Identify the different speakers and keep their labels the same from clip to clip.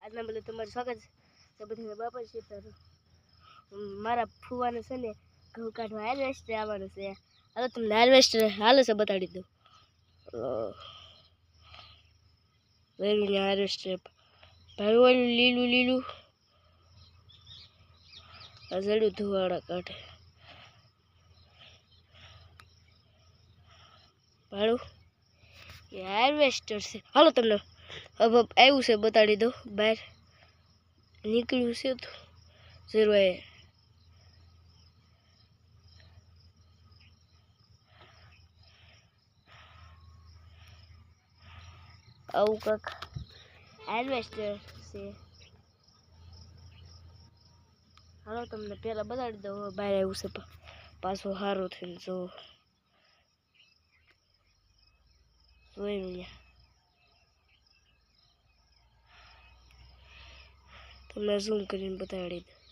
Speaker 1: આજના બધું તમારું સ્વાગત છે બધાને બાપા છે મારા ફુવાને છે ને ઘઉં કાઢવા હાર્વેસ્ટર આવવાનું છે હાલો તમને હાર્વેસ્ટર હાલો છે બતાડી દઉં વેરીને હાર્વેસ્ટર ભાઈ ઓલું લીલું લીલું અજડું ધુવાડા કાઢે ભાડું એ હાર્વેસ્ટર છે હાલો તમને હવે આવ્યું છે બતાડી દો બહાર નીકળ્યું છે તો જરૂર આવું કાંક હાર્વેસ્ટર છે હાલો તમને પહેલાં બતાડી દઉં બહાર આવ્યું છે પાછું સારું થઈને જો જોઈ તમને ઝૂમ કરીને બતાડી દઉં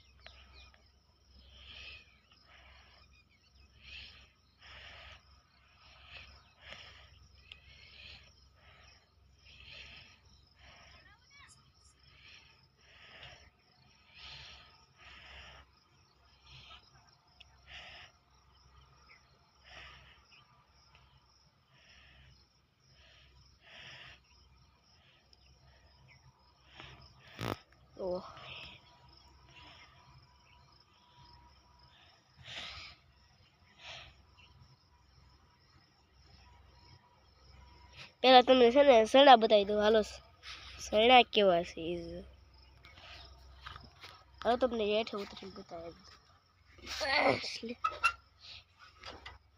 Speaker 1: ઓહ પહેલાં તમને છે ને સણા બતાવી દઉં હાલો સણા કેવા છે હવે તમને હેઠે ઉતરીને બતાવી દઉં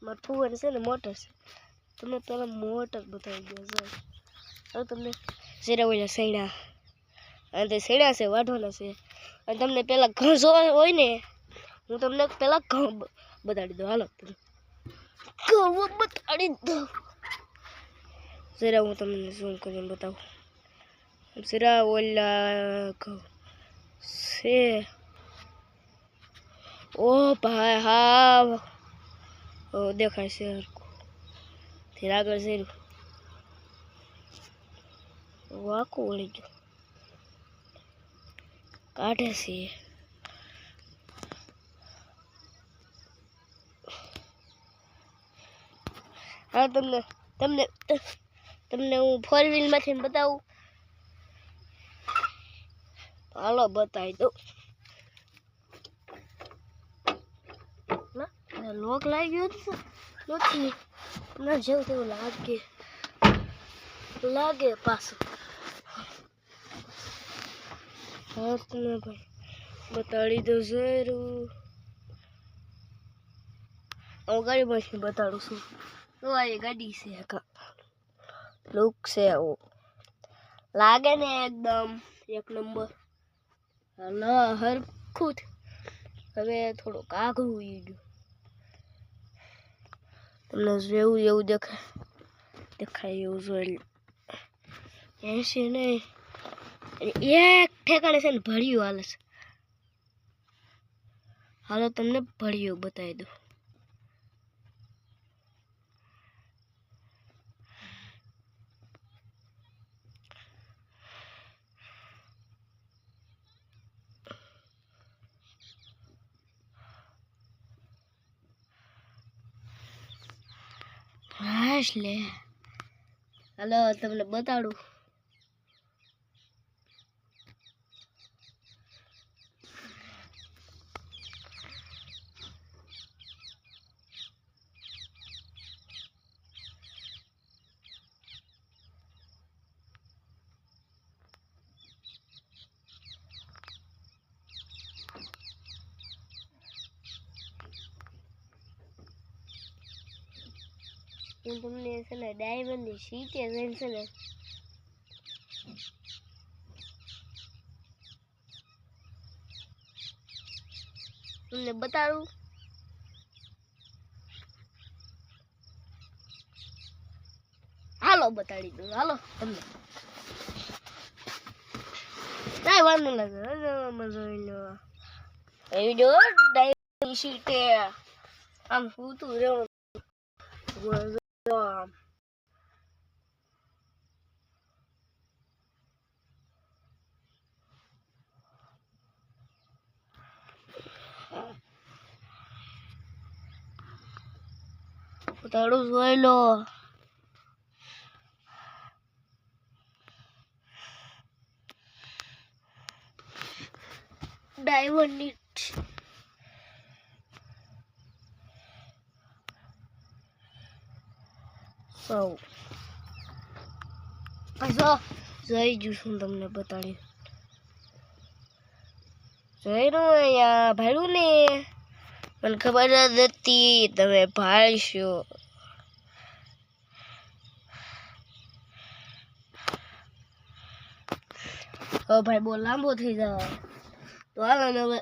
Speaker 1: મારા ફુવાને છે ને મોટર છે તમને પહેલાં મોટર બતાવી દઉં હવે તમને જરા ઓલા સણા અને તે સણા છે વાઢવાના છે અને તમને પહેલાં ઘઉં જોવા હોય ને હું તમને પહેલાં ઘઉં બતાડી દઉં હાલો ઘઉં બતાડી દઉં જરા હું તમને ઝૂમ કરીને બતાવું જરા ઓલા ઘઉં છે ઓ ભાઈ હા ઓ દેખાય છે ફેર આગળ જઈ વાકું વળી ગયું કાઢે છે હા તમને તમને તમને હું 4 વ્હીલમાંથી બતાવું હાલો બતાવી દઉં ના લોક લાગ્યો નથી ના જેવું તેવું લાગે પાછું હા તમને ભાઈ બતાડી દઉં જરૂર હું ગાડીમાંથી બતાડું છું તો આ ગાડી છે લુક છે આવું લાગે ને એકદમ એક નંબર ના હરખું હવે થોડુંક આઘું ગયું તમને જેવું એવું દેખાય એવું જોઈ 80 નહીં એક ઠેકાણે છે ને ભળ્યું હાલે છે હાલો તમને ભળ્યું બતાવી દઉં હાશ લે હાલો તમને બતાડું હું તમને છે ને ડાયમંડની સીટે જઈને છે ને તમને બતાડું હાલો બતાડી દઉં હાલો તમને કાંઈ વાંધો લાગે જોઈ લો એવી જો ડાયમંડની સીટે આમ સૂતું રહેવું તળું જોઈ લો. ડાયમંડ સૌ જોઈ જું છું તમને બતાડી જોઈ નું અહીંયા ભાડું ને મને ખબર જ હતી તમે ભાળશો. હવે ભાઈ બહુ લાંબો થઈ જાય તો હાલો ને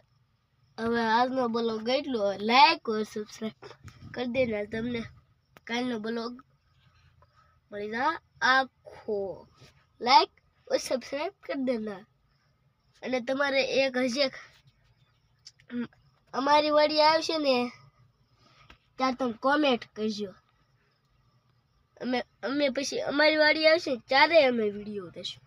Speaker 1: હવે આજનો બ્લોગ કેટલો લાઈક और સબસ્ક્રાઇબ કરી દેના. તમને કાલનો બ્લોગ મળી જા આખો લાઈક और સબસ્ક્રાઇબ કરી દેના. અને તમારે એક હજી અમારી વાડી આવશે ને ત્યાં તમે કોમેન્ટ કરજો. અમે પછી અમારી વાડી આવશે ત્યારે અમે વિડીયો ઉતારશું.